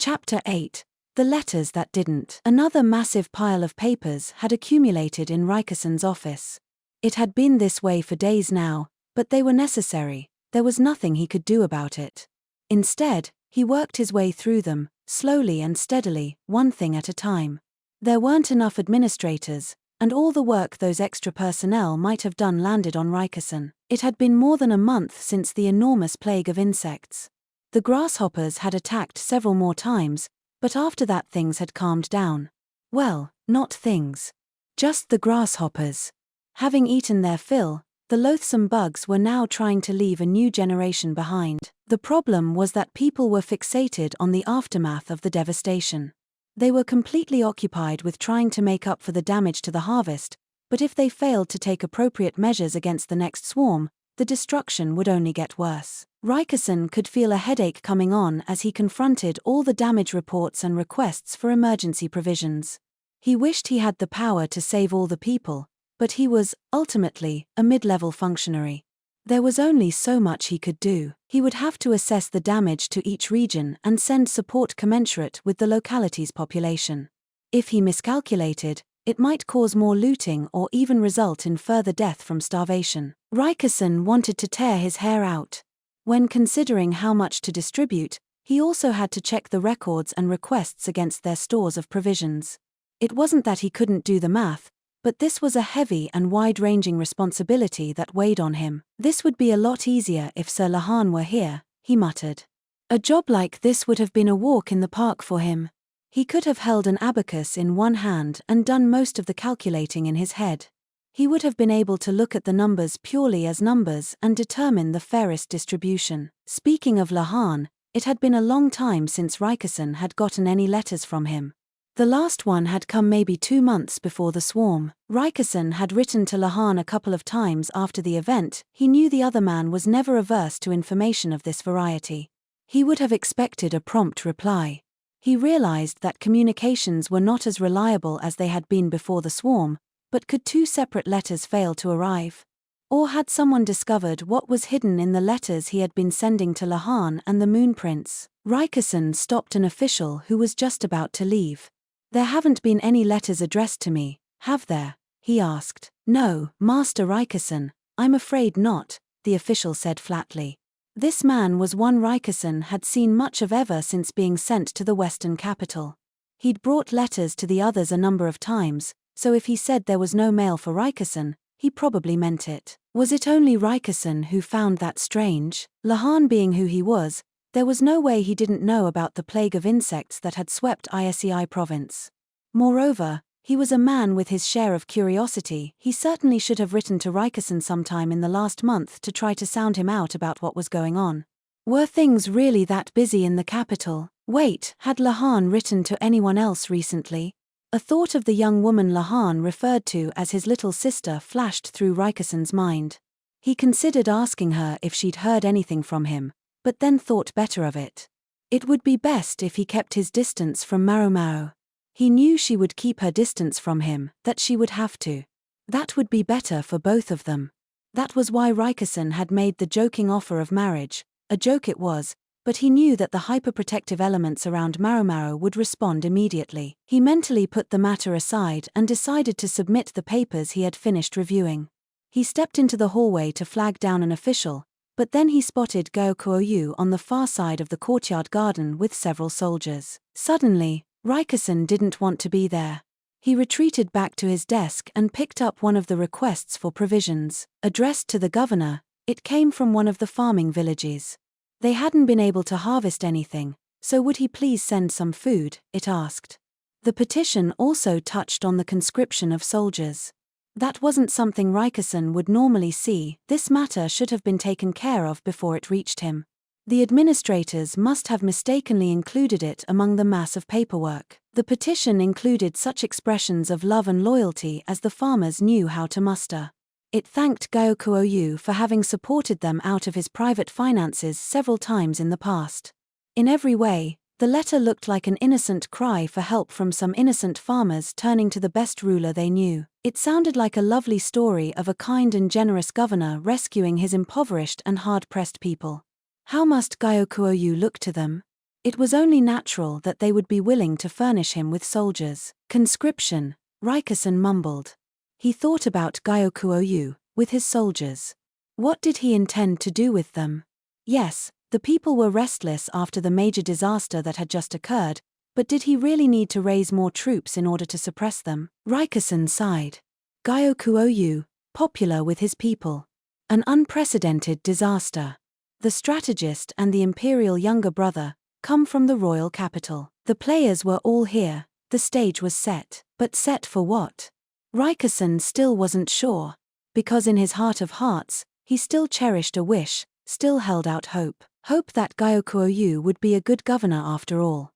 Chapter 8. The Letters That Didn't. Another massive pile of papers had accumulated in Rikeson's office. It had been this way for days now, but they were necessary. There was nothing he could do about it. Instead, he worked his way through them, slowly and steadily, one thing at a time. There weren't enough administrators, and all the work those extra personnel might have done landed on Rikeson. It had been more than a month since the enormous plague of insects. The grasshoppers had attacked several more times, but after that things had calmed down. Well, not things. Just the grasshoppers. Having eaten their fill, the loathsome bugs were now trying to leave a new generation behind. The problem was that people were fixated on the aftermath of the devastation. They were completely occupied with trying to make up for the damage to the harvest, but if they failed to take appropriate measures against the next swarm, the destruction would only get worse. Rikeson could feel a headache coming on as he confronted all the damage reports and requests for emergency provisions. He wished he had the power to save all the people, but he was, ultimately, a mid-level functionary. There was only so much he could do. He would have to assess the damage to each region and send support commensurate with the locality's population. If he miscalculated, it might cause more looting or even result in further death from starvation. Rikeson wanted to tear his hair out. When considering how much to distribute, he also had to check the records and requests against their stores of provisions. It wasn't that he couldn't do the math, but this was a heavy and wide-ranging responsibility that weighed on him. This would be a lot easier if Sir Lahan were here, he muttered. A job like this would have been a walk in the park for him. He could have held an abacus in one hand and done most of the calculating in his head. He would have been able to look at the numbers purely as numbers and determine the fairest distribution. Speaking of Lahan, it had been a long time since Rikeson had gotten any letters from him. The last one had come maybe 2 months before the swarm. Rikeson had written to Lahan a couple of times after the event. He knew the other man was never averse to information of this variety. He would have expected a prompt reply. He realized that communications were not as reliable as they had been before the swarm, but could 2 separate letters fail to arrive? Or had someone discovered what was hidden in the letters he had been sending to Lahan and the Moon Prince? Rikeson stopped an official who was just about to leave. "There haven't been any letters addressed to me, have there?" he asked. "No, Master Rikeson, I'm afraid not," the official said flatly. This man was one Rikeson had seen much of ever since being sent to the western capital. He'd brought letters to the others a number of times, so if he said there was no mail for Rikeson, he probably meant it. Was it only Rikeson who found that strange? Lahan being who he was, there was no way he didn't know about the plague of insects that had swept Isei province. Moreover, he was a man with his share of curiosity. He certainly should have written to Rikeson sometime in the last month to try to sound him out about what was going on. Were things really that busy in the capital? Wait, had Lahan written to anyone else recently? A thought of the young woman Lahan referred to as his little sister flashed through Rikeson's mind. He considered asking her if she'd heard anything from him, but then thought better of it. It would be best if he kept his distance from Maomao. He knew she would keep her distance from him, that she would have to. That would be better for both of them. That was why Rikeson had made the joking offer of marriage. A joke it was, but he knew that the hyperprotective elements around Maomao would respond immediately. He mentally put the matter aside and decided to submit the papers he had finished reviewing. He stepped into the hallway to flag down an official, but then he spotted Gao Kuoyu on the far side of the courtyard garden with several soldiers. Suddenly, Rikeson didn't want to be there. He retreated back to his desk and picked up one of the requests for provisions. Addressed to the governor, it came from one of the farming villages. They hadn't been able to harvest anything, so would he please send some food, it asked. The petition also touched on the conscription of soldiers. That wasn't something Rikeson would normally see. This matter should have been taken care of before it reached him. The administrators must have mistakenly included it among the mass of paperwork. The petition included such expressions of love and loyalty as the farmers knew how to muster. It thanked Gao Kuoyu for having supported them out of his private finances several times in the past. In every way, the letter looked like an innocent cry for help from some innocent farmers turning to the best ruler they knew. It sounded like a lovely story of a kind and generous governor rescuing his impoverished and hard-pressed people. How must Gao Kuoyu look to them? It was only natural that they would be willing to furnish him with soldiers. Conscription, Raikkonen mumbled. He thought about Gyokuoyu, with his soldiers. What did he intend to do with them? Yes, the people were restless after the major disaster that had just occurred, but did he really need to raise more troops in order to suppress them? Raikkonen sighed. Gyokuoyu, popular with his people. An unprecedented disaster. The strategist and the imperial younger brother come from the royal capital. The players were all here, the stage was set. But set for what? Raikkonen still wasn't sure. Because in his heart of hearts, he still cherished a wish, still held out hope. Hope that Gyokuoyu would be a good governor after all.